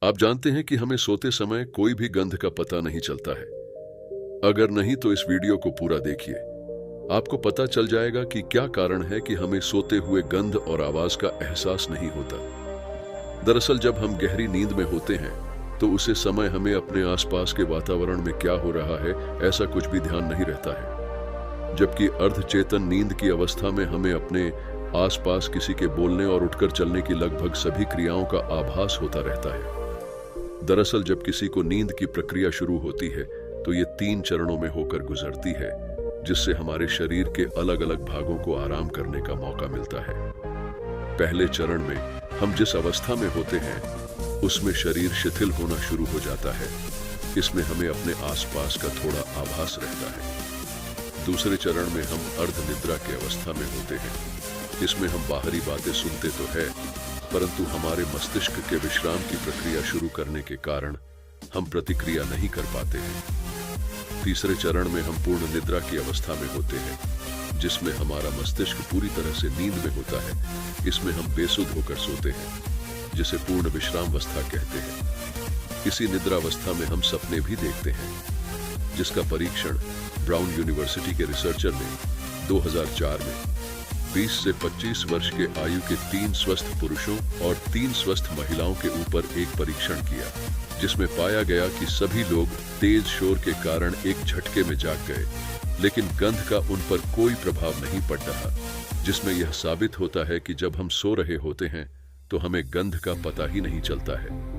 आप जानते हैं कि हमें सोते समय कोई भी गंध का पता नहीं चलता है। अगर नहीं तो इस वीडियो को पूरा देखिए। आपको पता चल जाएगा कि क्या कारण है कि हमें सोते हुए गंध और आवाज का एहसास नहीं होता। दरअसल जब हम गहरी नींद में होते हैं तो उसे समय हमें अपने आसपास के वातावरण में क्या हो रहा है ऐसा कुछ भी ध्यान नहीं रहता है। जबकि अर्धचेतन नींद की अवस्था में हमें अपने आसपास किसी के बोलने और उठकर चलने की लगभग सभी क्रियाओं का आभास होता रहता है। दरअसल जब किसी को नींद की प्रक्रिया शुरू होती है तो ये 3 चरणों में होकर गुजरती है, जिससे हमारे शरीर के अलग अलग भागों को आराम करने का मौका मिलता है। पहले चरण में हम जिस अवस्था में होते हैं उसमें शरीर शिथिल होना शुरू हो जाता है। इसमें हमें अपने आसपास का थोड़ा आभास रहता है। दूसरे चरण में हम अर्ध निद्रा की अवस्था में होते हैं। इसमें हम बाहरी बातें सुनते तो है, परंतु हमारे मस्तिष्क के विश्राम की प्रक्रिया शुरू करने के कारण हम प्रतिक्रिया नहीं कर पाते हैं। तीसरे चरण में हम पूर्ण निद्रा की अवस्था में होते हैं, जिसमें हमारा मस्तिष्क पूरी तरह से नींद में होता है। इसमें हम बेसुध होकर सोते हैं, जिसे पूर्ण विश्राम अवस्था कहते हैं। इसी निद्रावस्था में हम सपने भी देखते हैं, जिसका परीक्षण ब्राउन यूनिवर्सिटी के रिसर्चर ने 2004 में 20 से 25 वर्ष के आयु के 3 स्वस्थ पुरुषों और 3 स्वस्थ महिलाओं के ऊपर एक परीक्षण किया, जिसमें पाया गया कि सभी लोग तेज शोर के कारण एक झटके में जाग गए, लेकिन गंध का उन पर कोई प्रभाव नहीं पड़ रहा, जिसमें यह साबित होता है कि जब हम सो रहे होते हैं तो हमें गंध का पता ही नहीं चलता है।